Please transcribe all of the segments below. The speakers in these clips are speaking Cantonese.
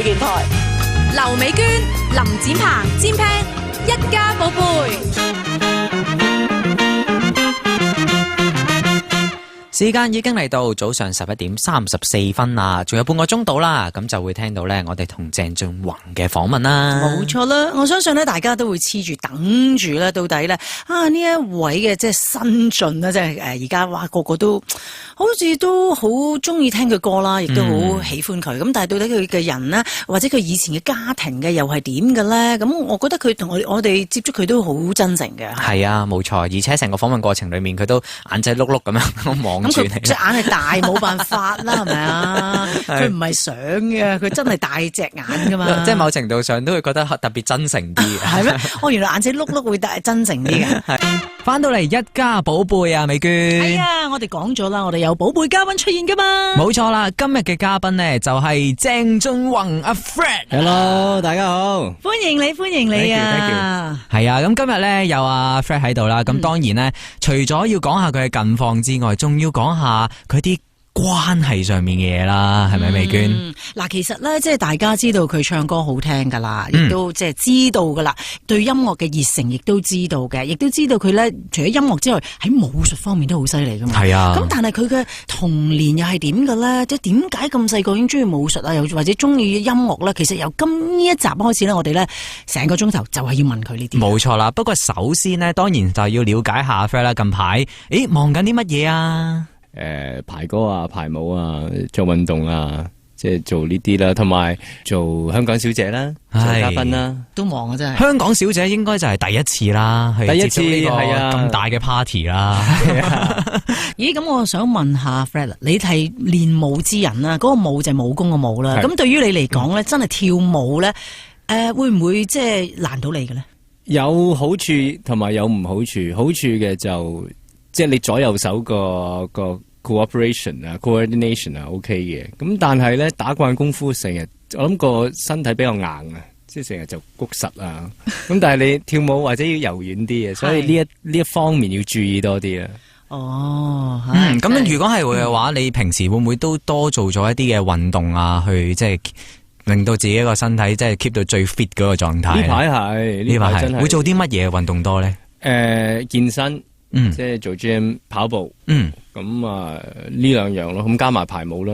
電台，劉美娟、林展鵬、占 pan 一家寶貝。時間已經嚟到早上11:34啦，仲有半個鐘到啦，咁就會聽到咧我哋同鄭俊弘嘅訪問啦。冇錯啦，我相信咧大家都會黐住等住咧，到底咧呢一位嘅即係新晉啦，即係而家哇個個都好似都好中意聽佢歌啦，亦都好喜歡佢。咁但係到底佢嘅人呢，或者佢以前嘅家庭嘅又係點嘅咧？咁我覺得佢同我哋接觸佢都好真誠嘅。係啊，冇錯，而且成個訪問過程裏面佢都眼仔碌碌咁樣望。咁佢隻眼係大，冇辦法啦，係咪啊？佢唔係想嘅，佢真係大隻眼噶嘛。即係某程度上都會覺得特別真誠啲嘅。係咩？哦，原來眼仔碌碌會真誠啲嘅。翻到嚟一家寶貝啊，美娟。係啊，我哋講咗啦，我哋有寶貝嘉賓出現噶嘛。冇錯啦，今日嘅嘉賓呢就係鄭俊弘阿 Fred。Hello， 大家好，歡迎你啊！係啊，咁今日咧有阿 Fred 喺度啦，咁當然咧，除咗要講下佢嘅近況之外，仲要講下佢啲關係上面嘅嘢啦，係咪美娟？嗱，其實咧，即係大家知道佢唱歌好聽噶啦，亦都即係知道噶啦，對音樂嘅熱誠亦都知道嘅，亦都知道佢咧除咗音樂之外，喺武術方面都好犀利噶嘛。係啊。咁但係佢嘅童年又係點嘅咧？即係點解咁細個已經中意武術啊？又或者中意音樂咧？其實由呢一集開始咧，我哋咧成個鐘頭就係要問佢呢啲。冇錯啦，不過首先呢，當然就要了解下 Fred 啦。近排忙緊啲乜嘢啊？排歌啊，排舞啊，做運動啊，即係做呢啲啦，同埋做香港小姐啦，做嘉賓啦，都忙啊真係。香港小姐應該就係第一次啦，第一次係啊，咁大嘅 party 啦。咦，咁我想問下 Fred， 你係練武之人啦，嗰個武就係武功嘅武啦。咁對於你嚟講咧，真係跳舞咧，會唔會即係難到你嘅咧？有好處同埋有唔好處，好處嘅就即係你左右手個 cooperation 啊 coordination 啊 OK 嘅，咁但係咧打慣功夫成日，我諗個身體比較硬啊，即係成日就谷實啊，咁但係你跳舞或者要柔軟啲嘅，所以呢一方面要注意多啲啊。哦，咁如果係會嘅話，你平時會唔會都多做咗一啲嘅運動啊，去即係令到自己個身體即係 keep 到最 fit 嗰個狀態？呢排真係會做啲乜嘢運動多咧？健身。即係做 gym 跑步，咁啊呢兩樣咯，咁加埋排舞啦，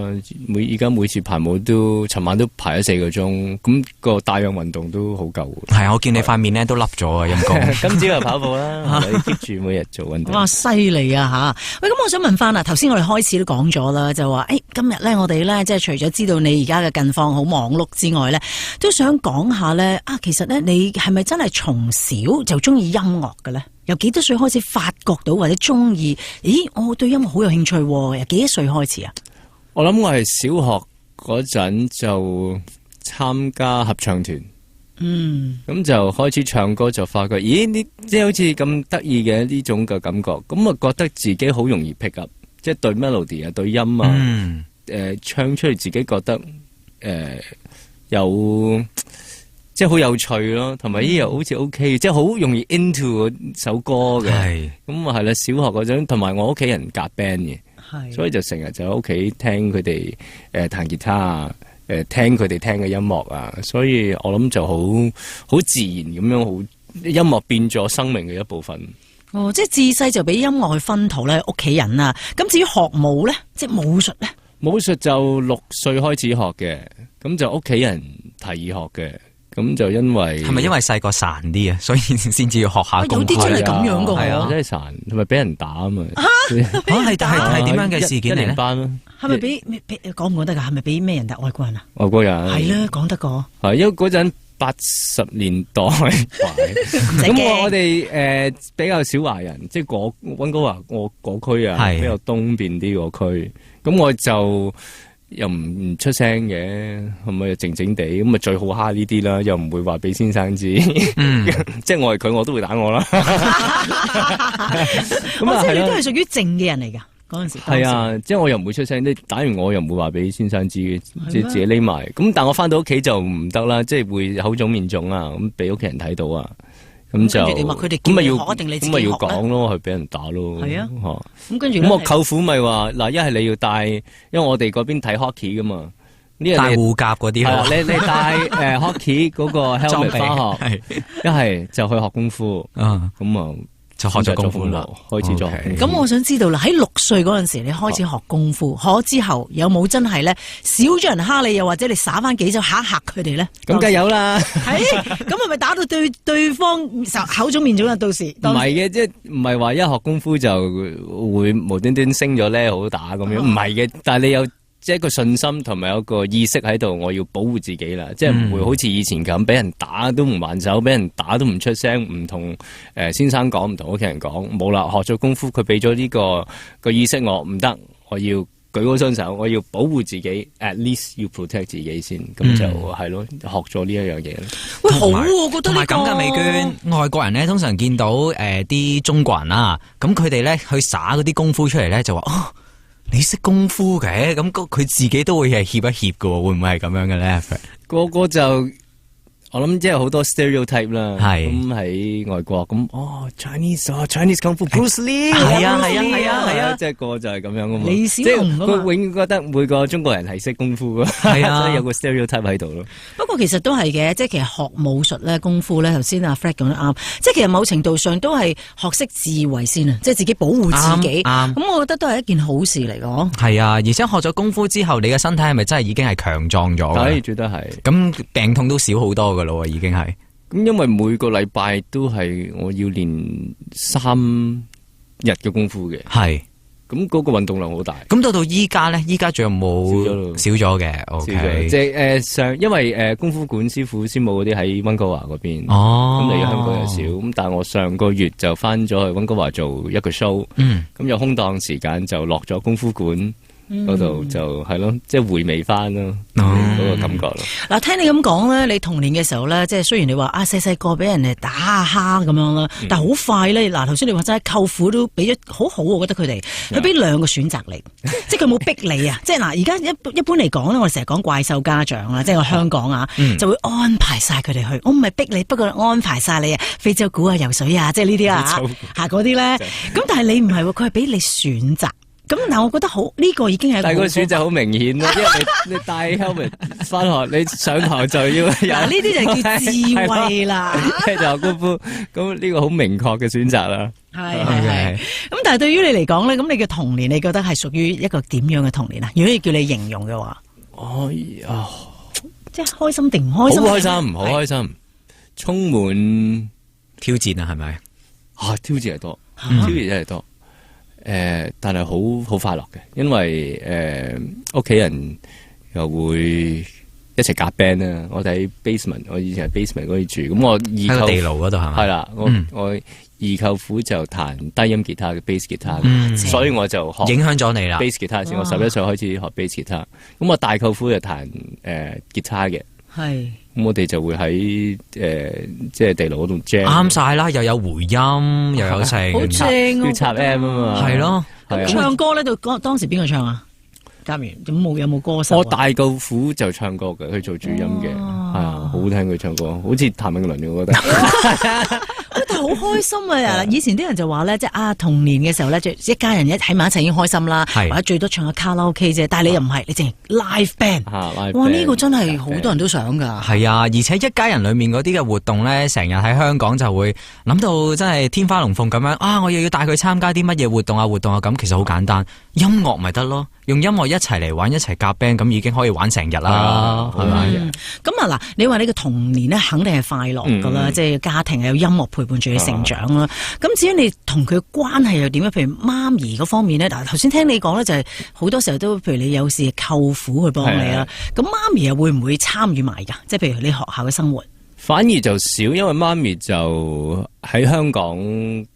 而家每次排舞都，尋晚都排咗4個鐘，咁個帶氧運動都好夠。係啊，我見你塊面咧都凹咗啊，陰公。今朝又跑步啦，你 keep 住每日做運動。哇，犀利啊吓！喂，咁我想問翻啦，頭先我哋開始都講咗啦，就話今日咧我哋咧即係除咗知道你而家嘅近況好忙碌之外咧，都想講下咧其實咧你係咪真係從小就中意音樂嘅咧？由幾多歲開始發覺到或者中意？咦，我對音樂好有興趣喎！由幾多歲開始啊？我諗我係小學嗰陣就參加合唱團，咁就開始唱歌，就發覺咦，呢即係好似咁得意嘅呢種嘅感覺，咁啊覺得自己好容易 pick up，即係對 melody 啊，對音啊，唱出嚟自己覺得有。即係好有趣咯，同埋呢又好似 OK，即係好容易 into 嗰首歌嘅。咁啊係啦，小學嗰陣，同埋我屋企人夾 band 嘅，所以就成日就喺屋企聽佢哋彈吉他啊，聽佢哋聽嘅音樂啊，所以我諗就好自然咁樣，好音樂變咗生命嘅一部分。哦，即係自細就俾音樂去薰陶咧，屋企人啊。咁至於學舞咧，即係武術咧？武術就6歲開始學嘅，咁就屋企人提議學嘅。咁就因為係咪因為細個孱啲啊，所以先至要學下功夫？有啲真係咁樣噶，係啊，真係孱，同埋俾人打啊嘛。係點樣嘅事件嚟咧？班咯，係咪俾講唔講得噶？係咪俾咩人打？外國人啊？外國人係啦，講得過。係因為嗰陣80年代，咁我哋比較少華人，即係溫哥華我嗰區啊，比較東邊啲個區，咁我就。又唔出聲嘅，係咪靜靜地咁啊？最好蝦呢啲啦，又唔會話俾先生知，即係我係佢，我都會打我啦。咁啊，即係你都係屬於靜嘅人嚟噶嗰陣時。係啊，即係我又唔會出聲，即係打完我又唔會話俾先生知，即係自己匿埋。咁但我翻到屋企就唔得啦，即係會口腫面腫啊，咁俾屋企人睇到啊。咁就咁咪要定你自己學咧？咁咪要講咯，去俾人打咯。係啊，咁跟住咁我舅父咪話嗱，一係你要帶，因為我哋嗰邊睇 hockey 噶嘛，戴護甲嗰啲咯。你戴hockey 嗰個 helmet 翻學，一係就去學功夫。咁啊。就學咗功夫啦，開始咗。咁我想知道啦，喺6歲嗰陣時，你開始學功夫，學咗之後有冇真係咧少咗人蝦你，又或者你耍翻幾招嚇一嚇佢哋咧？咁梗有啦。咁係咪打到對方口腫面腫啊？到時唔係嘅，即係唔係話一學功夫就會無端端升咗咧好打咁樣，唔係嘅。但係你有即係一個信心同埋有個意識喺度，我要保護自己啦，即係唔會好似以前咁俾人打都唔還手，俾人打都唔出聲，唔同先生講，唔同屋企人講，冇啦。學咗功夫，佢俾咗呢個意識我，唔得，我要舉高雙手，我要保護自己 ，at least 要 protect 自己先，咁就係咯，學咗呢一樣嘢。喂，好喎，我覺得呢個同埋咁嘅美娟，外國人咧通常見到啲中國人啦，咁佢哋咧去耍嗰啲功夫出嚟咧，就話你識功夫嘅，咁佢自己都會係怯一怯嘅，會唔會係咁樣嘅咧？個個就我諗即係好多 stereotype 啦，係咁喺外國咁Chinese 功夫 Bruce Lee 係啊，即係個就係咁樣噶嘛，李小龍噶嘛，佢永遠覺得每個中國人係識功夫噶，係啊，所以有個 stereotype 喺度咯。不過其實都係嘅，即係其實學武術咧，功夫咧，頭先阿 Fred 講得啱，即係其實某程度上都係學識自衛先啊，即係自己保護自己。咁我覺得都係一件好事嚟嘅。係啊，而且學咗功夫之後，你嘅身體係咪真係已經係強壯咗？係，絕對係。咁病痛都少好多噶咯，已經係。咁因為每個禮拜都係我要練3日嘅功夫嘅，係。咁嗰個運動量好大。咁到依家咧，依家仲有冇少咗嘅？OK，即係因為功夫館師傅師母嗰啲喺溫哥華嗰邊，咁嚟香港又少。咁但係我上個月就翻咗去溫哥華做一個 show，咁有空檔時間就落咗功夫館。嗰度就係咯，即係回味翻咯，嗰個感覺咯。嗱，聽你咁講咧，你童年嘅時候咧，即係雖然你話細個俾人哋打下蝦咁樣啦，但係好快咧。嗱，頭先你話齋，舅父都俾咗好，我覺得佢哋佢俾2個選擇你，即係佢冇逼你啊。即係嗱，而家一般嚟講咧，我哋成日講怪獸家長啦，即係我香港啊，就會安排晒佢哋去。我唔係逼你，不過安排晒你啊，非洲鼓啊、游水啊，即係呢啲啊嚇嗰啲咧。咁但係你唔係喎，佢係俾你選擇。咁但我覺得好呢個已經係，但係個選擇好明顯咯，因為你戴 helmet 翻學，你上堂就要嗱呢啲就叫智慧啦，即係就功夫，咁呢個好明確嘅選擇啦。係。咁但係對於你嚟講咧，咁你嘅童年，你覺得係屬於一個點樣嘅童年啊？如果要叫你形容嘅話，即係開心定唔開心？好開心，好開心，充滿挑戰啊，係咪？挑戰係多，挑戰真係多。但係好快樂嘅，因為屋企人又會一齊夾 band 啦。我哋喺 basement， 我以前喺 basement 嗰度住。咁我二舅地牢嗰度係咪？係啦，我二舅父就彈低音吉他嘅 bass 吉他，所以我就學影響咗你啦。bass 吉他先，我11歲開始學 bass 吉他。咁我大舅父就彈吉他嘅。係。咁我哋就會喺即係地牢嗰度 jam，啱晒啦，又有回音，又有聲，好正要插 M 啊嘛，係咯。咁唱歌咧，當時邊個唱啊？嘉源咁有冇歌手？我大舅父就唱歌嘅，佢做主音嘅，係啊，好聽佢唱歌，好似譚詠麟嘅，我覺得。但係好開心啊！以前啲人就話咧，即係童年嘅時候咧，一家人喺埋一齊已經開心啦，或者最多唱下卡拉 OK 啫。但係你又唔係，你淨係 live band。哇！呢個真係好多人都想㗎。係啊，而且一家人裡面嗰啲嘅活動咧，成日喺香港就會諗到真係天花龍鳳咁樣啊！我又要帶佢參加啲乜嘢活動啊咁，其實好簡單，音樂咪得咯，用音樂一齊嚟玩，一齊夾 band 咁已經可以玩成日啦，係咪？咁啊嗱，你話你嘅童年咧，肯定係快樂㗎啦，即係家庭有音樂陪伴住你成長啦。咁至於你同佢關係又點樣？譬如媽咪嗰方面咧，嗱頭先聽你講咧，就係好多時候都譬如你有時舅父去幫你啦。咁媽咪又會唔會參與埋㗎？即係譬如你學校嘅生活，反而就少，因為媽咪就喺香港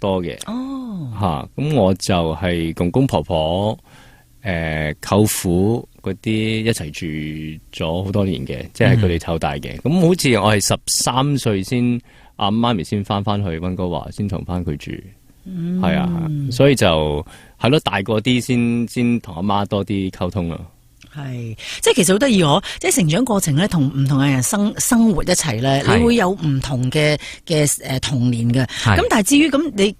多嘅。咁我就係公公婆婆。舅父嗰啲一齊住咗好多年嘅，即係佢哋湊大嘅。咁好似我係13歲先，阿媽咪先翻去溫哥華，先同翻佢住。係啊，所以就係咯，大個啲先同阿媽多啲溝通啦。係，即係其實好得意喎！即係成長過程咧，同唔同嘅人生活一齊咧，你會有唔同嘅童年嘅。咁但係至於咁，你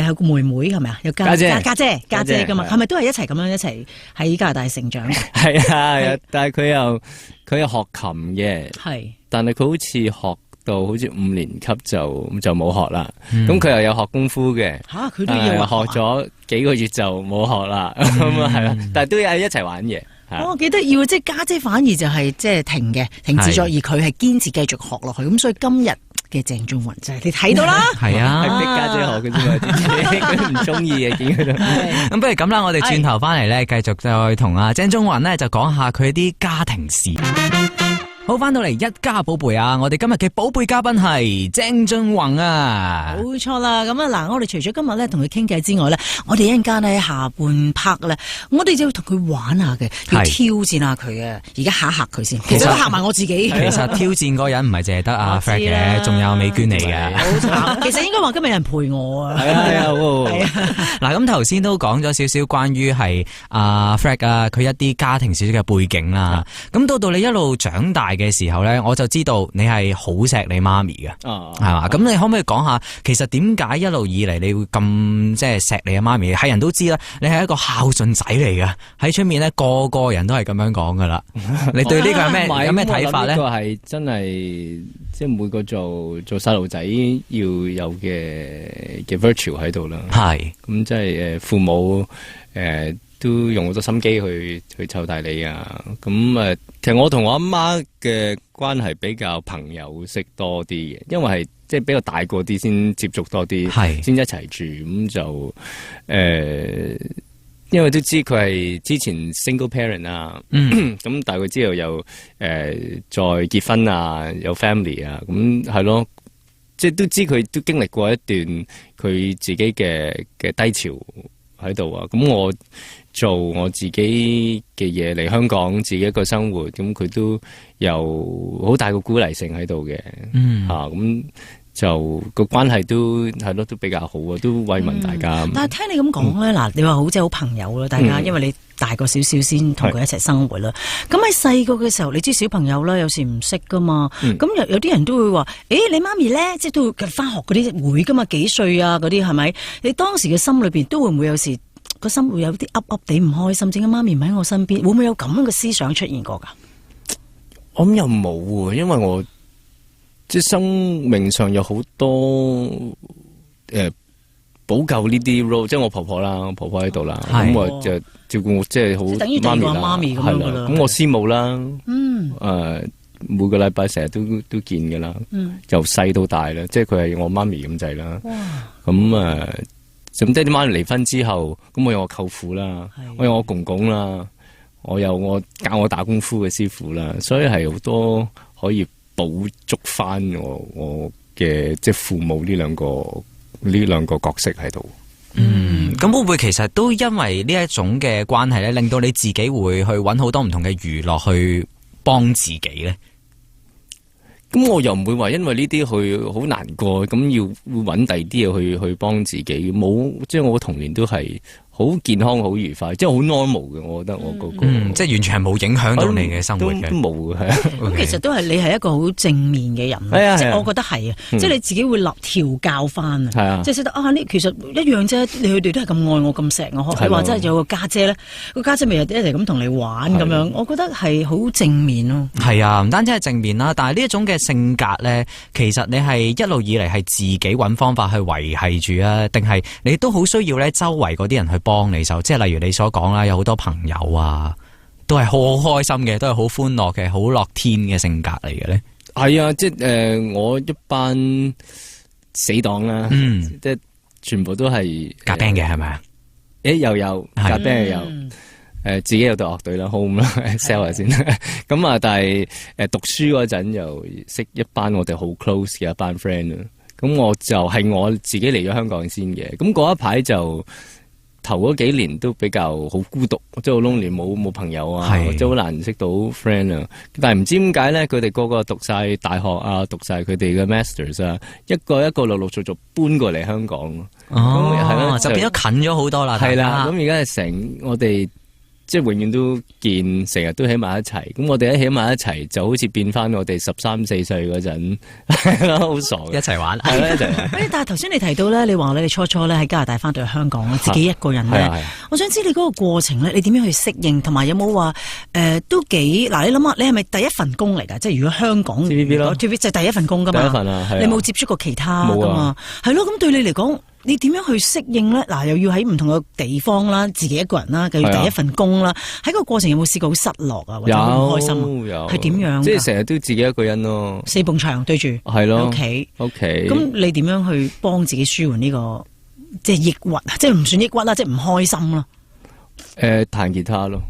有個妹妹係咪啊？有家姐㗎嘛？係咪都係一齊喺加拿大成長？係啊，但係佢又學琴嘅，係，但係佢好似學到好似5年級就冇學啦。咁佢又有學功夫嘅，佢都要學咗幾個月就冇學啦。咁啊係啦，但係都有一齊玩嘅。我記得要即係家姐反而就係即係停止咗，而佢係堅持繼續學落去。咁所以今日嘅鄭中雲就係你睇到啦，係啊，係逼家姐學嘅啫嘛，佢唔中意嘅見佢都。咁不如咁啦，我哋轉頭翻嚟咧，繼續再同阿鄭中雲咧就講下佢啲家庭事。好，翻到嚟一家寶貝啊！我哋今日嘅寶貝嘉賓係鄭中雲啊，冇錯啦。咁啊嗱，我哋除咗今日咧同佢傾偈之外咧，我哋一陣間咧下半 part 咧，我哋就要同佢玩下嘅，要挑戰下佢啊！而家嚇佢先，其實都嚇埋我自己。其實挑戰嗰人唔係淨係得阿 Fred 嘅，仲有美娟嚟嘅。好慘，其實應該話今日有人陪我啊。係啊，嗱咁頭先都講咗少少關於係阿 Fred 啊，佢一啲家庭少少嘅背景啦。咁到你一路長大嘅時候咧，我就知道你係好錫你媽咪嘅，係嘛？咁你可唔可以講下，其實點解一路以嚟你會咁即係錫你阿媽咪？係人都知啦，你係一個孝順仔嚟嘅，喺出面咧個人都係咁樣講噶啦。你對呢個有咩睇法咧？呢個係真係即係每個做細路仔要有嘅 virtue 喺度啦。係咁即係父母都用好多心機去湊大你啊！咁其實我同我阿媽嘅關係比較朋友式多啲嘅，因為係即係比較大個啲先接觸多啲，先一齊住咁就因為都知佢係之前 single parent 啊，咁但係佢之後又再結婚啊，有 family 啊，咁係咯，即係都知佢都經歷過一段佢自己嘅低潮喺度啊，咁我做我自己嘅嘢嚟香港，自己一個生活，咁佢都有好大個鼓勵性喺度嘅，咁就個關係都係咯，都比較好啊，都慰問大家。但係聽你咁講咧，嗱，你話好似好朋友啦，大家，因為你大個少少先同佢一齊生活啦。咁喺細個嘅時候，你知小朋友啦，有時唔識噶嘛，咁有啲人都會話，你媽咪咧，即係都會翻學嗰啲會噶嘛，幾歲啊嗰啲係咪？你當時嘅心裏邊都會唔會有時？個心會有啲噏噏地唔開心，點解媽咪唔喺我身邊？會唔會有咁樣嘅思想出現過噶？我諗又冇，因為我即係生命上有好多補救呢啲 role， 即係我婆婆啦，我婆婆喺度啦，咁我就照顧我，即係好等於第二個媽咪咁樣噶啦。咁我師母啦，每個禮拜成日都見噶啦，由細到大啦，即係佢係我媽咪咁滯啦。咁咁爹哋媽咪離婚之後，咁我有我舅父啦，我有我公公啦，我有我教我打功夫嘅師傅啦，所以係好多可以補足翻我嘅即係父母呢兩個角色喺度。咁會唔會其實都因為呢一種嘅關係咧，令到你自己會去揾好多唔同嘅娛樂去幫自己咧？咁我又唔會話因為呢啲去好難過，咁要揾第二啲嘢去幫自己，冇，即係我嘅童年都係好健康、好愉快，即係好 normal 嘅。我覺得我嗰個即係完全係冇影響到你嘅生活嘅，都冇嘅。咁其實都係你係一個好正面嘅人，即係我覺得係啊，即係你自己會調教翻啊，即係識得呢其實一樣啫。你佢哋都係咁愛我、咁錫我，你話真係有個家姐咧，個家姐咪一齊咁同你玩咁樣，我覺得係好正面咯。係啊，唔單止係正面啦，但係呢一種嘅性格咧，其實你係一路以嚟係自己揾方法去維繫住啊，定係你都好需要咧周圍嗰啲人去幫你手，即係例如你所講啦，有好多朋友啊，都係好開心嘅，都係好歡樂嘅，好樂天嘅性格嚟嘅咧。係啊，即係我一班死黨啦，即係全部都係夾 band 嘅，係咪啊？又有夾 band 又有，自己有隊樂隊啦 ，home 啦 ，sell 下先。咁啊，但係讀書嗰陣又識一班我哋好 close 嘅一班 friend 啦。咁我就係我自己嚟咗香港先嘅。咁嗰一排就頭嗰幾年都比較好孤獨，即係好 lonely，冇朋友啊，即係好難識到 friend 啊。但係唔知點解咧，佢哋個個讀晒大學啊，讀晒佢哋嘅 masters 啊，一個陸陸續續搬過嚟香港。係咯，就變咗近咗好多啦。係啦，咁而家係成我哋即係永遠都見，成日都喺埋一齊。咁我哋一起埋一齊，就好似變翻我哋13、14歲嗰陣，好傻嘅，一齊玩，係啦，一齊。但係頭先你提到咧，你話你哋初初咧喺加拿大翻到去香港自己一個人咧，我想知你嗰個過程咧，你點樣去適應，同埋有冇話都幾嗱？你諗下，你係咪第一份工嚟㗎？即係如果香港 TVB 咯，TVB 就係第一份工㗎嘛。第一份啊，你冇接觸過其他㗎嘛？係咯，咁對你嚟講，你點樣去適應咧？嗱，又要喺唔同嘅地方啦，自己一個人啦，又要第一份工啦，喺個過程有冇試過好失落啊，或者好唔開心啊？有，係點樣？即係成日都自己一個人咯，四埲牆對住，係咯，OK。咁你點樣去幫自己舒緩呢個即係抑鬱？即係唔算抑鬱啦，即係唔開心啦。彈吉他咯。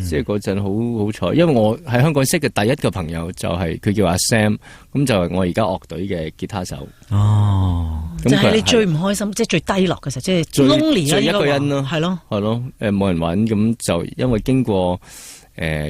即係嗰陣好彩，因為我喺香港識嘅第一個朋友就係佢叫阿 Sam， 咁就係我而家樂隊嘅吉他手。哦，就係你最唔開心，即係最低落嘅時候，即係 lonely 最一個人咯，係咯，冇人揾，咁就因為經過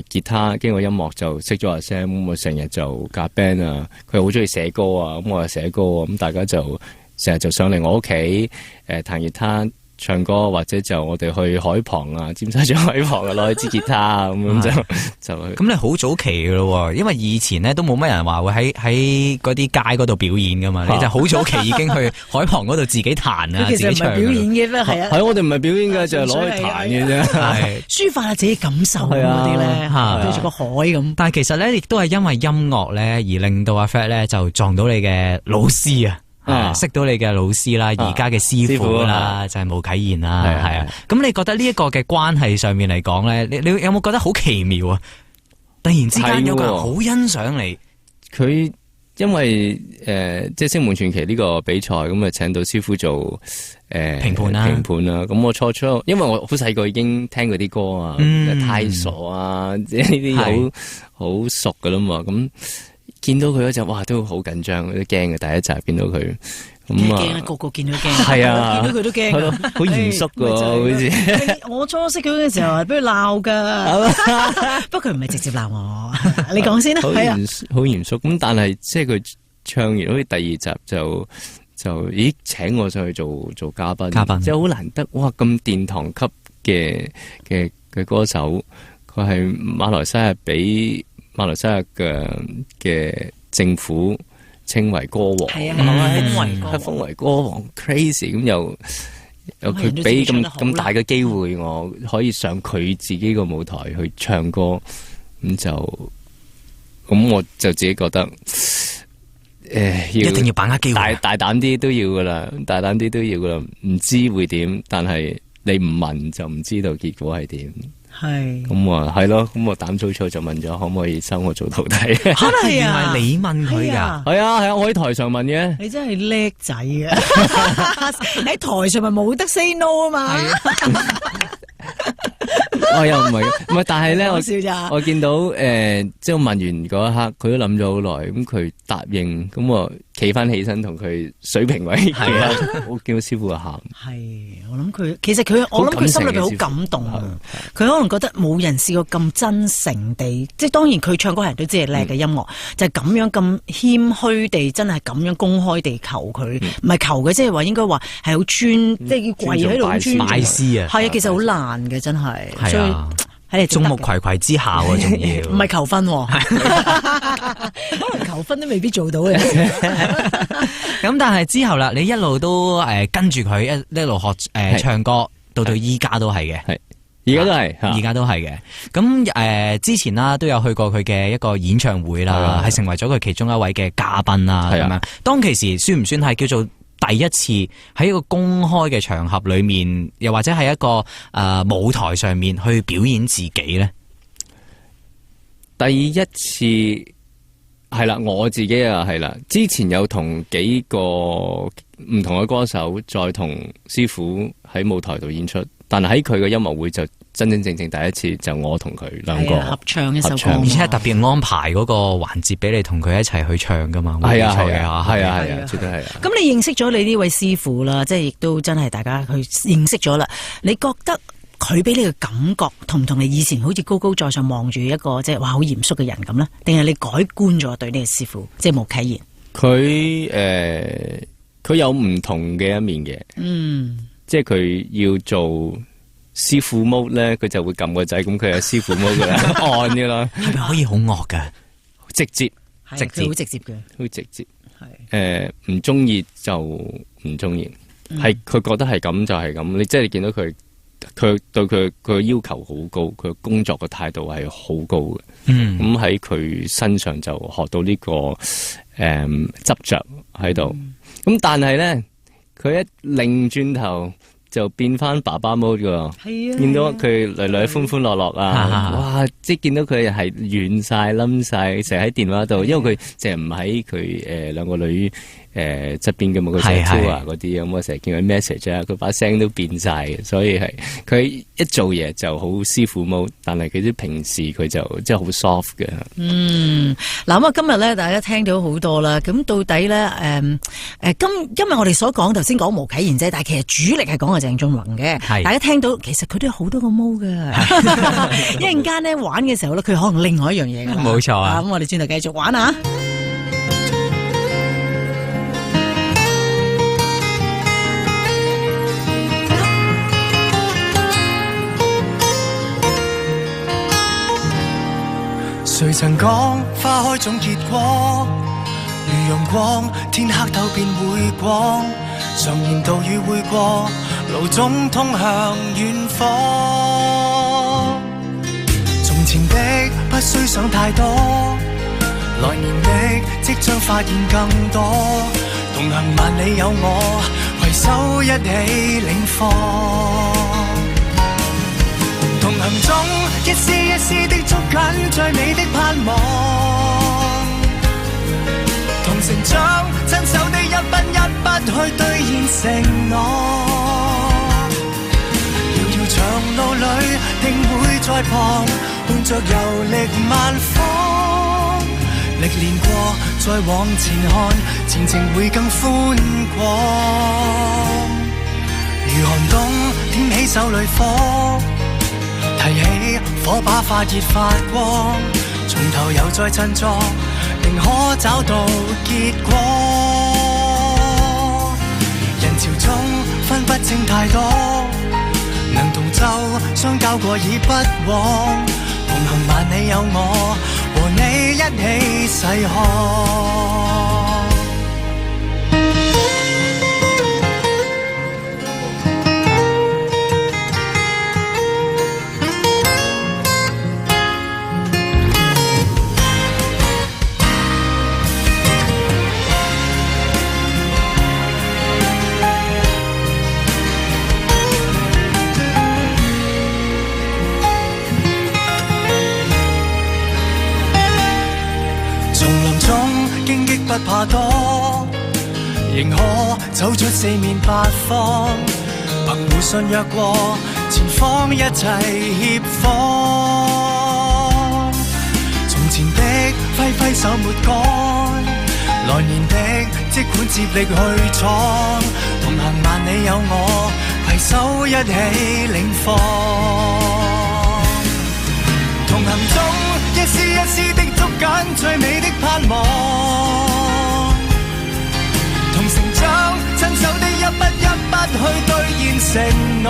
吉他，經過音樂就識咗阿 Sam， 咁我成日就夾 band 啊，佢好中意寫歌啊，咁我又寫歌啊，咁大家就成日就上嚟我屋企彈吉他。唱歌或者就我哋去海旁啊，尖沙咀海旁啊，攞支吉他啊，咁就去。咁你好早期嘅咯，因為以前咧都冇乜人話會喺嗰啲街嗰度表演噶嘛，你就好早期已經去海旁嗰度自己彈啊，自己唱。其實唔係表演嘅咩？係啊，係我哋唔係表演嘅，就係攞去彈嘅啫，係抒發下自己感受嗰啲咧，對住個海咁。但係其實咧，亦都係因為音樂咧而令到阿 Fred 咧就撞到你嘅老師啊。識到你嘅老師啦，而家嘅師傅啦，就係毛啟賢啦，係啊。咁你覺得呢一個嘅關係上面嚟講咧，你有冇覺得好奇妙啊？突然之間有個人好欣賞你，佢因為即係星夢傳奇呢個比賽，咁啊請到師傅做評判啦。咁我初因為我好細個已經聽嗰啲歌啊，太傻啊，即係呢啲好熟噶啦嘛，咁。見到佢嗰陣，哇，都好緊張，都驚嘅。第一集見到佢，咁啊，個個見到驚，係啊，見到佢都驚，好嚴肅噶，好似。我初識佢嘅時候係俾佢鬧噶，不過佢唔係直接鬧我，你講先啦。好嚴肅。咁但係即係佢唱完好似第二集就咦請我上去做嘉賓，即係好難得，哇咁殿堂級嘅歌手，佢係馬來西亞俾。馬來西亞嘅政府稱為歌王，封為歌王 crazy， 咁又佢俾咁大嘅機會我可以上佢自己個舞台去唱歌，咁我就自己覺得一定要把握機會，大膽啲都要噶啦，唔知會點，但係你唔問就唔知道結果係點。係咁啊，係咯，咁我膽粗粗就問咗可唔可以收我做徒弟？可能係啊，係你問佢噶？係啊，我喺台上問嘅。你真係叻仔啊！喺台上咪冇得 say no 啊嘛。我又唔係，但係咧，我見到即係問完嗰一刻，佢都諗咗好耐，咁佢答應，咁我企翻起身同佢水平位，係啊，我見到師傅就喊。係，我諗佢，其實我諗佢心裏邊好感動啊！佢可能覺得冇人試過咁真誠地，即係當然佢唱歌係人都知係叻嘅音樂，就係咁樣咁謙虛地，真係咁樣公開地求佢，唔係求嘅，即係話應該話係好尊，即係要跪喺度拜師啊！係啊，其實好難嘅，真係。係啊，眾目睽睽之下啊，仲要唔係求婚，可能求婚都未必做到嘅。咁但係之後啦，你一路都跟住佢一路學唱歌，到依家都係嘅，係而家都係嘅。咁之前啦都有去過佢嘅一個演唱會啦，係成為咗佢其中一位嘅嘉賓啦。咁樣當其時算唔算係叫做第一次喺一個公開嘅場合裏面，又或者係一個舞台上面去表演自己咧？第一次係啦，我自己啊係啦，之前有同幾個唔同嘅歌手再同師傅喺舞台度演出，但係喺佢嘅音樂會就真真正正第一次就我同佢兩個合唱一首歌，而且係特別安排嗰個環節俾你同佢一齊去唱噶嘛。係啊，絕對係啊。咁你認識咗你呢位師傅啦，即係亦都真係大家去認識咗啦。你覺得佢俾你嘅感覺同唔同你以前好似高高在上望住一個即係哇好嚴肅嘅人咁咧？定係你改觀咗對呢個師傅，即係毛啟賢？佢有唔同嘅一面嘅，即係佢要做師傅 mode 咧，佢就會撳個掣，咁佢係師傅 mode 噶啦，按嘅啦。係咪可以好惡噶？直接，直接好直接嘅，好直接。係唔中意就唔中意，係佢覺得係咁就係咁。你即係你見到佢對佢嘅要求好高，佢工作嘅態度係好高嘅。咁喺佢身上就學到呢個執着喺度。咁但係咧，佢一擰轉頭就變翻爸爸 mode 噶，見到佢女女歡歡樂樂啊，哇！即係見到佢係軟晒冧晒，成日喺電話度，因為佢成日唔喺佢兩個女側邊嘅嘛，佢成日 call 啊嗰啲咁，我成日見佢 message 啊，佢把聲都變晒嘅，所以係佢一做嘢就好師傅 mode，但係佢啲平時佢就即係好 soft 嘅。嗱咁啊，今日咧大家聽到好多啦，咁到底咧今日我哋所講頭先講毛啟賢啫，但係其實主力係講鄭俊弘嘅，大家聽到其實佢都有好多個 mode 噶，一陣間咧玩嘅時候咧，佢可能另外一樣嘢噶啦，冇錯啊！咁我哋轉頭繼續玩啊！誰曾講花開總結果，如陽光，天黑透便會光。常言道雨會過，路總通向遠方。從前的不需想太多，來年的即將發現更多。同行萬里有我，攜手一起領放。同行中一絲一絲的捉緊最美的盼望，同成長親手的一筆一筆去兌現承諾。遙遙長路裏定會在旁，伴着遊歷萬方。歷練過再往前看，前程會更寬廣。如寒冬點起手裏火，提起火把發熱發光，從頭又再振作，定可找到結果。人潮中分不清太多，能同舟相交過已不枉。同行萬里有我，和你一起細看。不怕多，仍可走出四面八方。憑互信約過，前方一切協防。從前的揮揮手沒改，來年的即管接力去闖。同行萬里有我，攜手一起領放。同行中一絲一絲的捉緊最美的盼望。同成長，親手的一筆一筆去兌現承諾。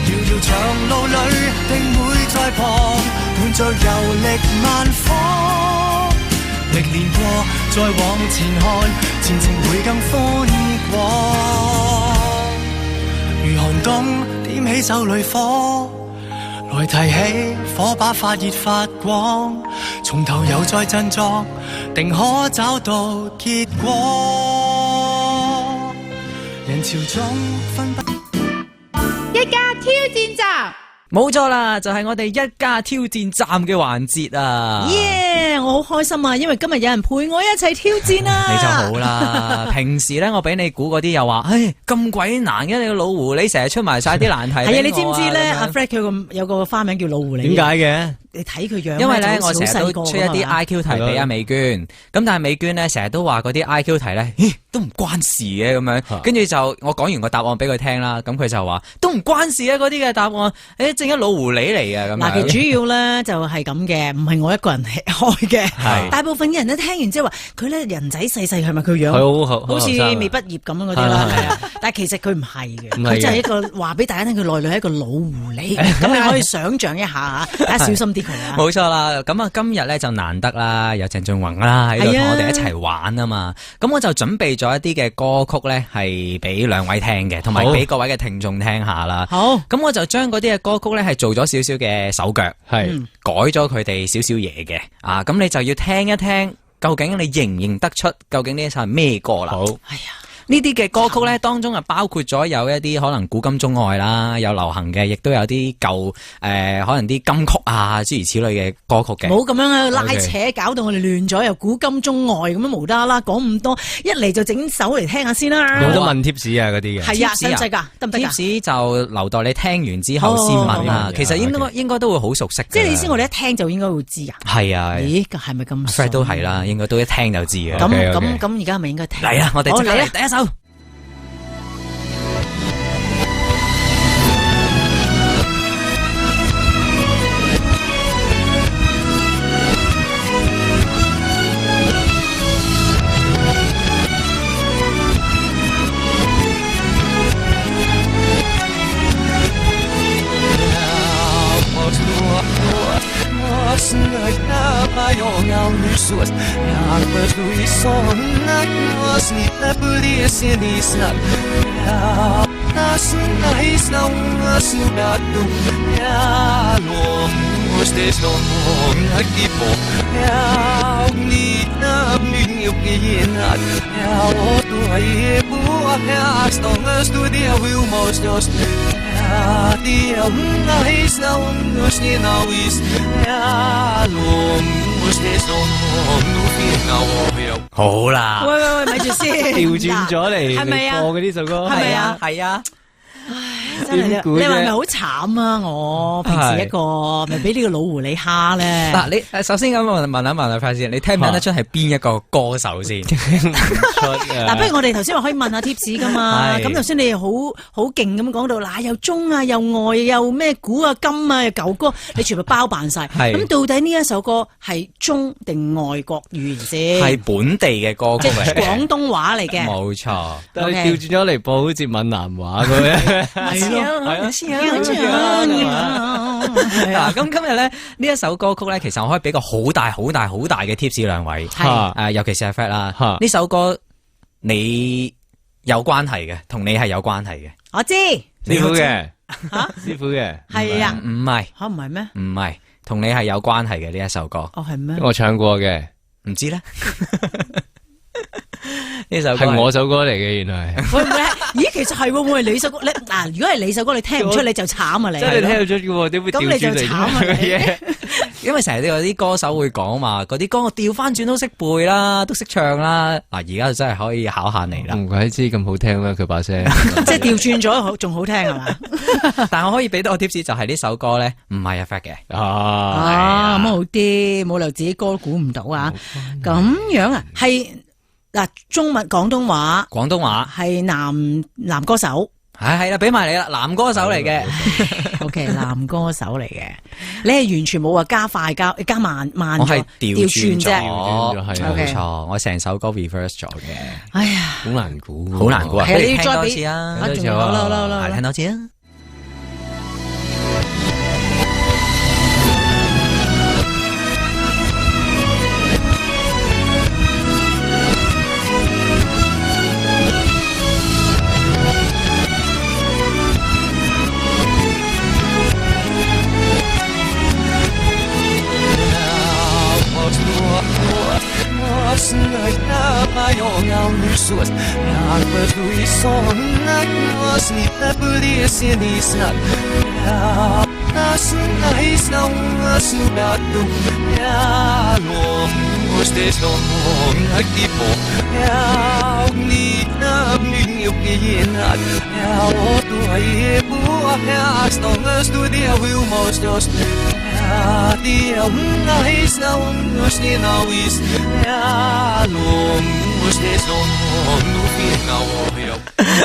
遙遙長路裏定會在旁，伴着遊歷萬方。歷練過再往前看，前程會更寬廣。如寒冬點起手裏火，來提起火把發熱發光，從頭又再振作，定可找到結果。人潮中分不一家挑戰站，冇錯啦，就係我哋一家挑戰站嘅環節啊！耶！我好開心啊，因為今日有人陪我一齊挑戰啊！你就好啦，平時咧我俾你估嗰啲又話，唉咁鬼難嘅，你個老狐狸成日出埋晒啲難題。係啊，你知唔知咧？阿 Fred 佢有個花名叫老狐狸。點解嘅？你睇佢樣，因為咧我成日都出一啲 IQ 題俾阿美娟，咁但係美娟咧成日都話嗰啲 IQ 題咧，咦都唔關事嘅咁樣，跟住就我講完個答案俾佢聽啦，咁佢就話都唔關事啊嗰啲嘅答案，正一老狐狸嚟啊咁。嗱，其實主要咧就係咁嘅，唔係我一個人開嘅。大部分嘅人咧聽完之後話佢咧人仔細細係咪佢樣好似未畢業咁嗰啲啦，係啊。但係其實佢唔係嘅，佢就係一個話俾大家聽，佢內裏係一個老狐狸。咁你可以想象一下，大家小心啲佢啊。冇錯啦，咁啊今日咧就難得啦，有鄭俊弘啦喺度同我哋一齊玩啊嘛。咁我就準備咗一啲嘅歌曲咧，係俾兩位聽嘅，同埋俾各位嘅聽眾聽下啦。好，咁我就將嗰啲嘅歌曲咧係做咗少少嘅手腳，係改咗佢哋少少嘢嘅。啊，咁你就要聽一聽，究竟你認唔認得出究竟呢一首係咩歌啦？好，哎呀。呢啲嘅歌曲咧，當中啊包括咗有一啲可能古今中外啦，有流行嘅，亦都有啲舊可能啲金曲啊諸如此類嘅歌曲嘅。唔好咁樣拉扯，搞到我哋亂咗，又古今中外咁樣無啦啦講咁多，一嚟就整首嚟聽下先啦。有得問 tips 啊嗰啲嘅。係啊，使唔使㗎？得唔得㗎？tips 就留待你聽完之後先問啦。其實應該都會好熟悉。即係你意思，我哋一聽就應該會知啊。係啊。咦？係咪咁？Fred 都係啦，應該都一聽就知嘅。咁而家係咪應該聽？嚟啊！我哋即刻嚟第一首。好啦，喂，咪住先，調轉咗嚟，係咪啊？播嘅呢首歌，係咪啊？係啊。真係你話係咪好慘啊？我平時一個咪俾呢個老狐狸蝦咧。嗱，你首先咁問下快先，你聽唔聽得出係邊一個歌手先？嗱，不如我哋頭先話可以問下 tips 噶嘛？咁頭先你好勁咁講到，嗱又中啊，又外又咩古啊金啊又舊歌，你全部包辦晒。咁到底呢一首歌係中定外國語言先？係本地嘅歌曲，即係廣東話嚟嘅。冇錯，但係調轉咗嚟播好似閩南話咁樣。嗱，咁今日咧呢一首歌曲咧，其實我可以俾個好大嘅 tips 兩位，尤其是阿 Fred 啦。呢首歌你有關係嘅，同你係有關係嘅。我知師傅嘅，師傅嘅係啊，唔係唔係咩？唔係，同你係有關係嘅呢一首歌。哦，係咩？我唱過嘅，唔知咧。呢首歌係我首歌嚟嘅，原來會唔會？咦，其實係會唔會你首歌？嗱，如果係你首歌，你聽唔出你就慘啊！你真係聽得出嘅，點會調轉嚟？咁你就慘啊！因為成日都有啲歌手會講嘛，嗰啲歌我調翻轉都識背啦，都識唱啦。嗱，而家就真係可以考下你啦。唔怪知咁好聽啦，佢把聲即係調轉咗，仲好聽係嘛？但係我可以俾到個 tips，就係呢首歌咧，唔係阿 Fred 嘅。咁好啲，冇理由自己歌估唔到啊！咁樣啊，係。嗱，中文廣東話係男歌手，係啦，俾埋你啦，男歌手嚟嘅，OK， 男歌手嚟嘅，你係完全冇話加快加慢咗，我係調轉啫，冇錯，我成首歌 reverse 咗嘅，哎呀，好難估啊，係你要再俾啊，好，聽多次啊。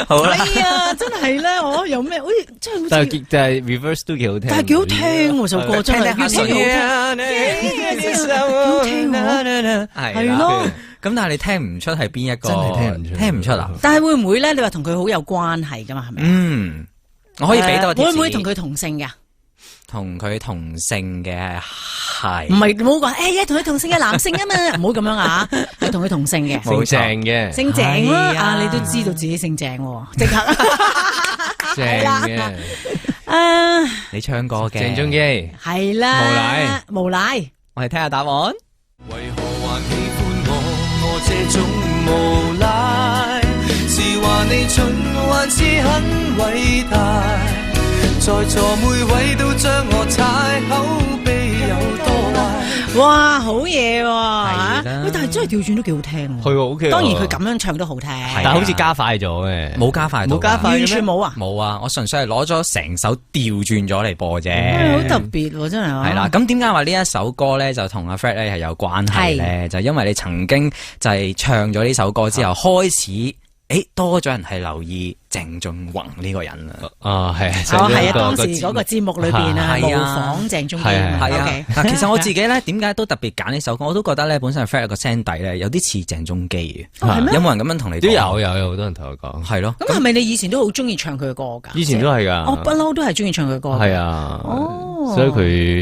好啦，係啊，真係咧，我有咩好似真係好似，但係 reverse 都幾好聽，但係幾好聽喎首歌，真係越聽越好聽，係咯。咁但係你聽唔出係邊一個？真係聽唔出啊！但係會唔會咧？你話同佢好有關係噶嘛？係咪？我可以俾多啲。會唔會同佢同姓噶？同佢同姓嘅係，唔係冇講誒，同佢同姓嘅男性啊嘛，唔好咁樣啊，係同佢同姓嘅，姓鄭嘅，姓鄭啊，你都知道自己姓鄭喎，即刻鄭嘅，你唱歌嘅鄭中基係啦，無賴，我哋聽下答案。為何還喜歡我這種無賴？是話你蠢還是很偉大？在座每位都將我踩，口碑有多壞？哇，好嘢喎！喂，但係真係調轉都幾好聽喎。係喎，OK。當然佢咁樣唱都好聽，但係好似加快咗嘅，冇加快，完全冇啊！冇啊！我純粹係攞咗成首調轉咗嚟播啫。好特別喎，真係。係啦，咁點解話呢一首歌咧就同阿 Fred 咧係有關係咧？就因為你曾經就係唱咗呢首歌之後開始。多咗人係留意鄭中弘呢個人啦。係係啊，當時嗰個節目裏邊啊，模仿鄭中弘係啊。嗱，其實我自己咧，點解都特別揀呢首歌？我都覺得咧，本身 Fred 個聲底咧有啲似鄭中基嘅。有冇人咁樣同你講？都有好多人同我講。係咯。咁係咪你以前都好中意唱佢嘅歌噶？以前都係噶。我不嬲都係中意唱佢嘅歌。係啊。所以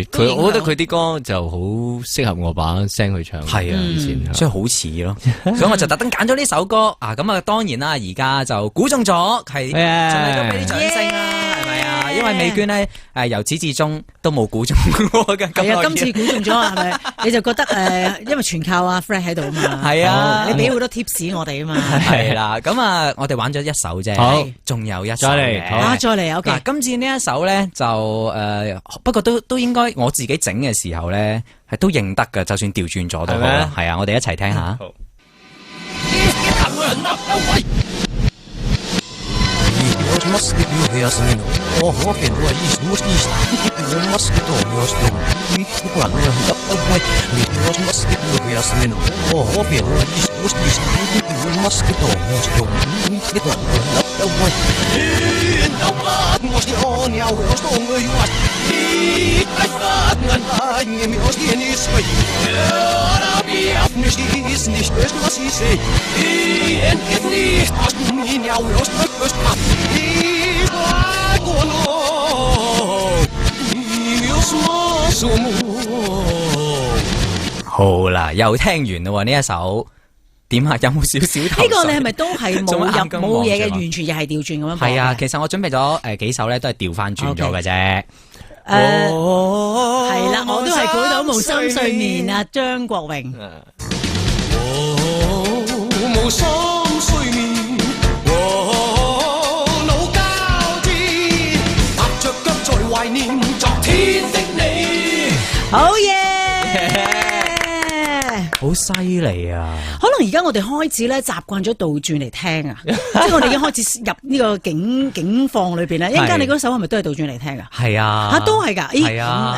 佢，我覺得佢啲歌就好適合我把聲去唱。係啊，以前所以好似咯。所以我就特登揀咗呢首歌啊。咁啊，當然啦，而家就估中咗，係盡力都俾啲掌聲啦，係咪啊？因為美娟咧，由始至終都冇估中過嘅。係啊，今次估中咗係咪？你就覺得因為全靠阿 Fred 喺度啊嘛。係啊，你俾好多 tips 我哋啊嘛。係啦，咁啊，我哋玩咗一首啫，好，仲有一首嘅。再嚟，OK。今次呢一首咧就不過都應該我自己整嘅時候咧係都認得㗎，就算調轉咗都好啦。係啊，我哋一齊聽下。好啦，又聽完啦呢一首，點下有冇少少頭？呢個你係咪都係冇嘢嘅？完全又係調轉咁樣？係啊，其實我準備咗幾首咧，都係調翻轉咗嘅啫。係啦，我都係估到無心睡眠啊，張國榮。無心睡眠，腦交戰，踏着腳在懷念昨天的你。好嘢！好犀利啊！可能而家我哋開始咧習慣咗倒轉嚟聽啊，即係我哋已經開始入呢個境況裏邊咧。一陣間你嗰首係咪都係倒轉嚟聽啊？係啊，吓都係噶。係啊，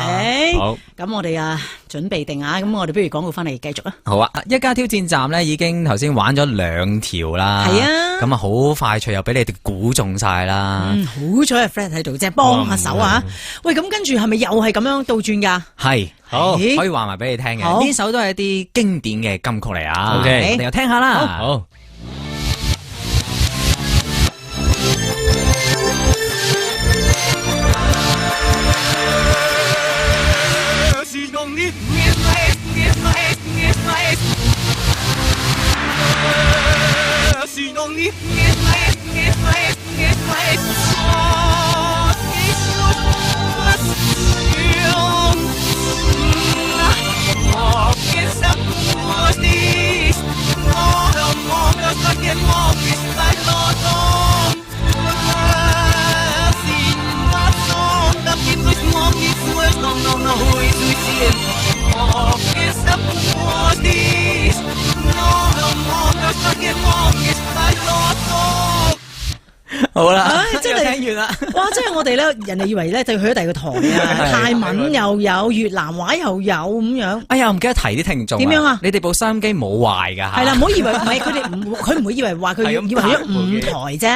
好。咁我哋準備定啊，咁我哋不如廣告翻嚟繼續啦。好啊，一家挑戰站咧已經頭先玩咗2條啦。係啊。咁啊好快脆又俾你哋估中晒啦。好彩係 Fred 喺度，即係幫下手啊。喂，咁跟住係咪又係咁樣倒轉噶？係。好，可以話埋俾你聽嘅，呢首都係一啲經典嘅金曲嚟啊。OK，我哋又聽下啦。好。No, 好啦，真係聽完啦。哇，即係我哋咧，人哋以為咧就去咗第二個台啊，泰文又有，越南話又有咁樣。哎呀，唔記得提啲聽眾。點樣啊？你哋部收音機冇壞㗎嚇？係啦，唔好以為唔係佢唔會以為話佢以為咗5台啫。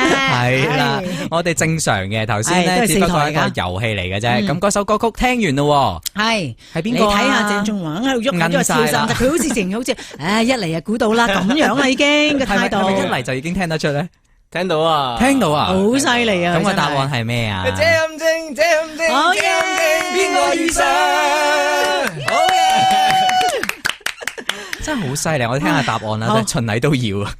係啦，我哋正常嘅頭先咧，只不過係一個遊戲嚟嘅啫。咁嗰首歌曲聽完咯，係邊個？你睇下鄭仲華喺度喐咗超神，佢好似成好似一嚟就估到啦咁樣啦已經個態度。係咪一嚟就已經聽得出咧？聽到啊，好犀利啊！咁個答案係咩啊？這咁正，這咁正，好嘢！邊個遇上？好嘢！真係好犀利，我哋聽下答案啦，循例都要啊。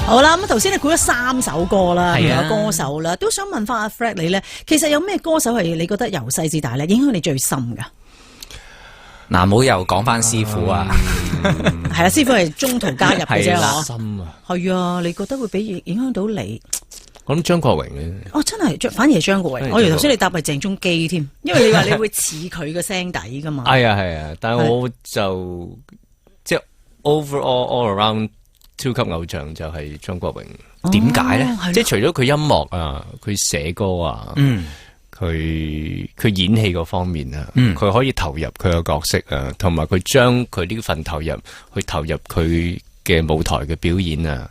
好啦，咁頭先你估咗3首歌啦，有歌手啦，都想問翻阿 Fred 你咧，其實有咩歌手係你覺得由細至大咧影響你最深噶？嗱，唔好又講翻師傅啊，係啦，師傅係中途加入嘅啫，嗬。深啊，係啊，你覺得會俾影響到你？我諗張國榮咧。哦，真係，反而係張國榮。我以為頭先你答係鄭中基添，因為你話你會似佢嘅聲底噶嘛。係啊，但係我就即係 overall all around。超級偶像就係張國榮，點解咧？即係除咗佢音樂啊，佢寫歌啊，佢演戲嗰方面啊，佢可以投入佢嘅角色啊，同埋佢將佢呢份投入佢嘅舞台嘅表演啊，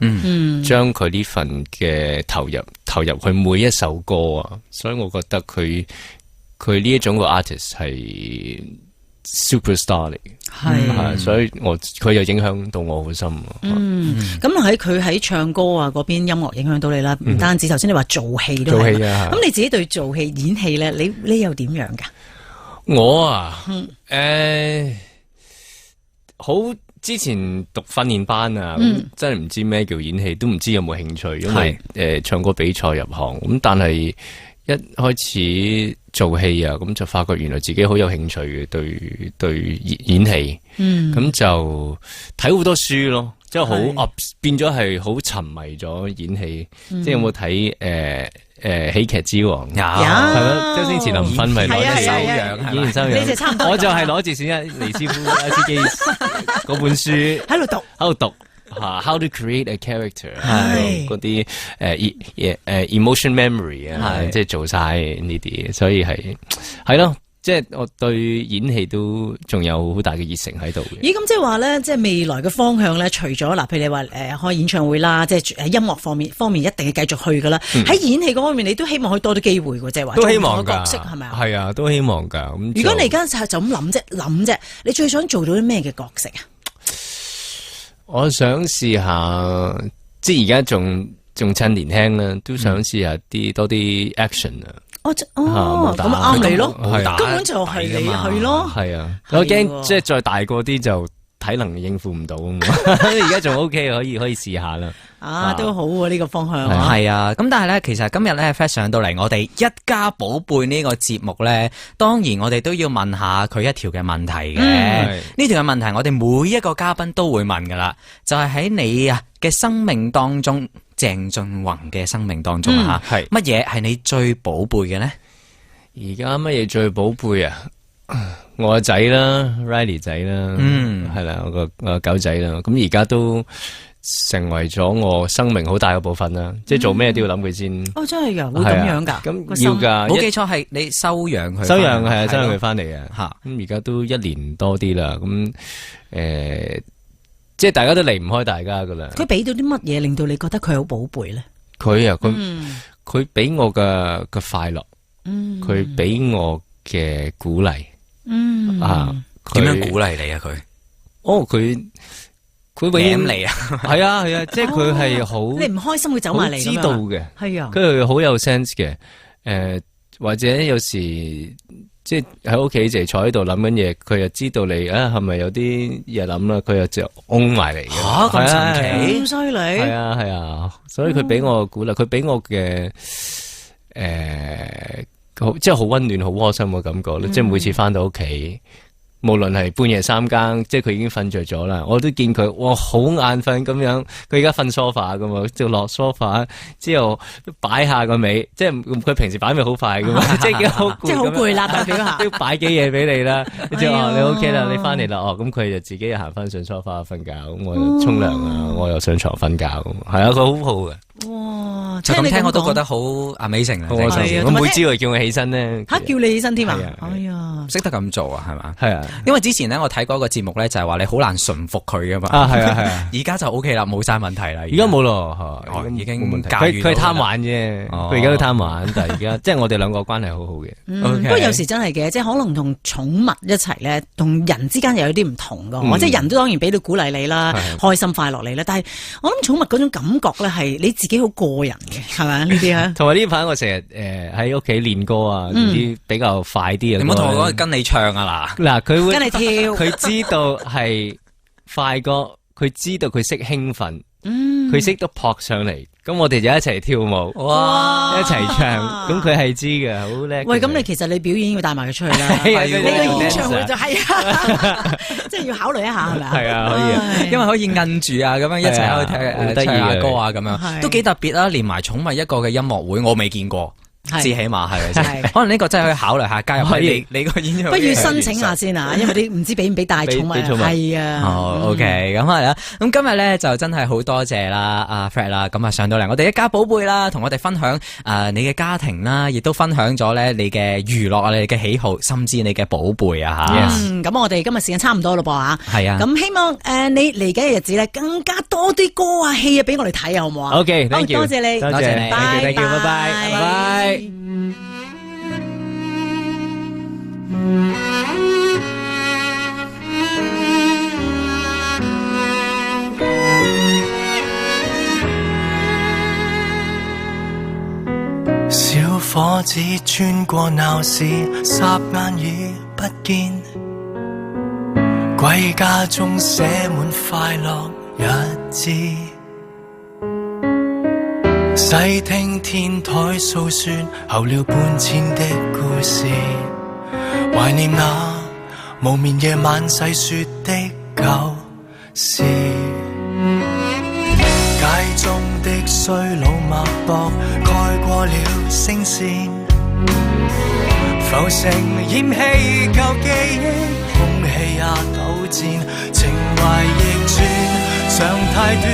將佢呢份嘅投入佢每一首歌啊，所以我覺得佢呢一種個 artist 係 superstar 嚟嘅，係，所以佢又影響到我好深。咁佢喺唱歌啊嗰邊音樂影響到你啦，唔單止頭先你話做戲都係，咁你自己對做戲演戲咧，你又點樣噶？我啊，好之前讀訓練班啊，真係唔知咩叫演戲，都唔知有冇興趣，因為唱歌比賽入行，咁但係一開始做戲啊，咁就發覺原來自己好有興趣嘅，對演戲，咁就睇好多書咯，即係好變咗係好沉迷咗演戲。即係有冇睇喜劇之王？有，係咯，周星馳臨瞓咪攞嚟修養，演員修養。我就係攞住先尼斯夫拉斯基嗰本書喺度讀。How to create a character， 嗰啲emotion memory 啊，即係做晒呢啲，所以係咯，即係我對演戲都仲有好大嘅熱誠喺度嘅。咦，咁即係話咧，即係未來嘅方向咧，除咗譬如你話開演唱會啦，即係音樂方面一定係繼續去噶啦。喺演戲嗰方面，你都希望可以多啲機會嘅，即係話都希望角色係咪啊？係啊，都希望噶。咁如果你而家就咁諗啫，你最想做到啲咩嘅角色啊？我想試下，即係而家仲趁年輕啦，都想試下多啲 action 啊！咁啱你咯，根本就係你去咯。係啊，我驚即係再大個啲就體能應付唔到啊嘛。而家仲 OK，可以試下啦。都好喎，呢個方向係啊。咁但係咧，其實今日咧 Fred 上到嚟我哋一家寶貝呢個節目咧，當然我哋都要問下佢一條嘅問題嘅。呢條嘅問題我哋每一個嘉賓都會問噶啦，就係喺你嘅生命當中，鄭俊弘嘅生命當中係乜嘢係你最寶貝嘅呢？而家乜嘢最寶貝啊？我個仔啦 ，Riley 仔啦，係啦，我個狗仔啦。咁而家都成為咗我生命好大嘅部分啦，即係做咩都要諗佢先。真係噶，會咁樣噶？咁要噶，冇記錯係你收養佢，收養佢翻嚟嘅吓。咁而家都1年多啲啦，咁即係大家都離唔開大家噶啦。佢俾到啲乜嘢令到你覺得佢好寶貝咧？佢俾我嘅快樂，佢俾我嘅鼓勵，點樣鼓勵你啊？佢永遠嚟啊，係啊，即係佢係好，你唔開心會走埋嚟，知道嘅，係啊，佢係好有 sense 嘅，或者有時即係喺屋企就坐喺度諗緊嘢，佢又知道你係咪有啲嘢諗啦，佢又就擁埋嚟嘅，咁神奇，咁犀利，係啊，所以佢俾我鼓勵，佢俾我嘅即係好溫暖、好窩心嘅感覺咯。即係每次翻到屋企，無論係半夜3更，即係佢已經瞓着咗啦，我都見佢哇好眼瞓咁樣。佢而家瞓梳化噶嘛，就落梳化之後擺下個尾，即係佢平時擺尾好快噶嘛，即係好攰啦，代表下都擺幾嘢俾你啦。你就你 OK 啦，你翻嚟啦，咁佢就自己行翻上梳化瞓覺，咁我又沖涼啊，我又上床瞓覺，係啊，佢好好嘅。哇！就咁聽我都覺得好 amazing 啊！我每朝佢叫我起身咧，叫你起身添啊！哎呀，識得咁做啊，係嘛？係啊，因為之前咧我睇過一個節目咧，就係話你好難馴服佢噶嘛。係啊，而家就 OK 啦，冇晒問題啦。而家冇咯，已經冇問題。佢貪玩啫，佢而家都貪玩，但係而家即係我哋兩個關係好好嘅。不過有時真係嘅，即係可能同寵物一齊咧，同人之間又有啲唔同噶。即係人都當然俾到鼓勵你啦，開心快樂你啦。但係我諗寵物嗰種感覺咧，係你自己好個人嘅，係咪呢啲啊？同埋呢排我成日喺屋企練歌啊，啲比較快啲嘅。你唔好同我講跟你唱啊嗱，佢會跟你跳，佢知道係快歌，佢知道佢識興奮，佢識得撲上嚟，咁我哋就一齊跳舞，哇，一齊唱，咁佢係知嘅，好叻。喂，咁你其實你表演要帶埋佢出去啦，你個演唱會就係啊，即係要考慮一下係咪啊？係啊，可以，因為可以摁住啊，咁樣一齊喺度唱下歌啊，咁樣都幾特別啦，連埋寵物一個嘅音樂會，我未見過。至起碼係咪先？可能呢個真係可以考慮下加入喺你個演唱會。不如申請下先啊，因為你唔知俾唔俾帶寵物。係啊。OK，咁係啦。咁今日咧就真係好多謝啦，阿 Fred 啦，咁啊上到嚟我哋一家寶貝啦，同我哋分享你嘅家庭啦，亦都分享咗咧你嘅娛樂啊，你嘅喜好，甚至你嘅寶貝啊吓。咁我哋今日時間差唔多咯噃吓。係啊。咁希望你嚟緊嘅日子咧，更加多啲歌啊戲啊俾我哋睇啊，好唔好啊？OK，thank you，多謝你，多謝你，thank you，拜拜，拜拜。小伙子穿過鬧市，霎眼已不見。歸家中寫滿快樂日子，細聽天台訴說候鳥搬遷的故事，懷念那無眠夜晚細說的舊事。街中的衰老脈搏蓋過了聲線，浮城厭棄舊記憶，空氣也糾纏，情懷逆轉常太短，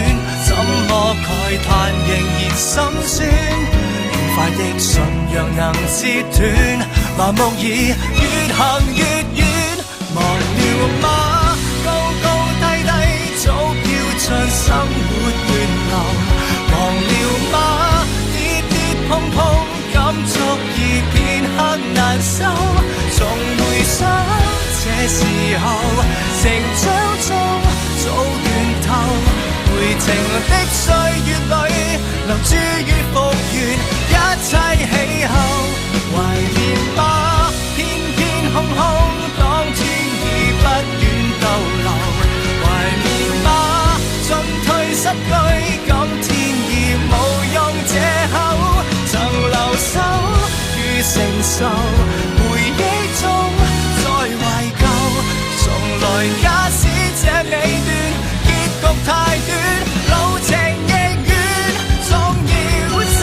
怎麼慨嘆仍然心酸，愉快的信仰能切斷，麻木已越行越遠，忘了嗎？高高低低早飄進生活亂流，忘了嗎？跌跌碰碰感觸已片刻難收，從回想這時候成長中早斷透，回程的歲月裏留住於復原一切氣候，懷念嗎？偏偏空空當天已不願逗留，懷念嗎？進退失據今天已無用借口，曾留守於承受回憶中再懷舊，從來假使這尾段結局太短，路程亦遠，總要走。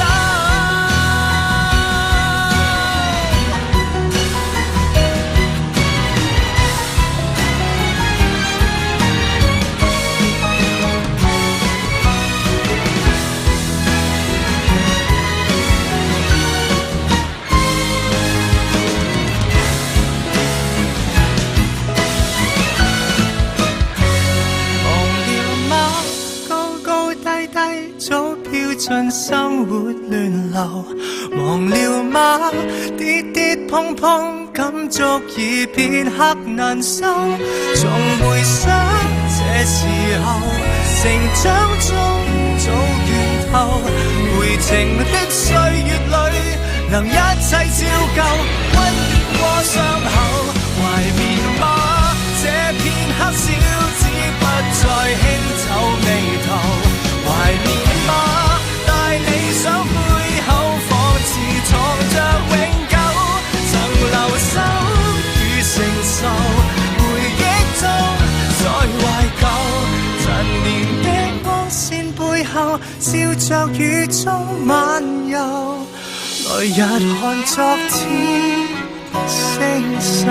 盡生活亂流，忘了嗎？跌跌碰碰感觸已片刻難收，從回想這時候成長中早遠透，回程的歲月裏能一切照舊，溫暖過傷口，懷念嗎？這片刻小子不再輕皺眉頭，懷念嗎？理想背後仿似藏着永久，笑着雨中漫遊，來日看昨天星宿。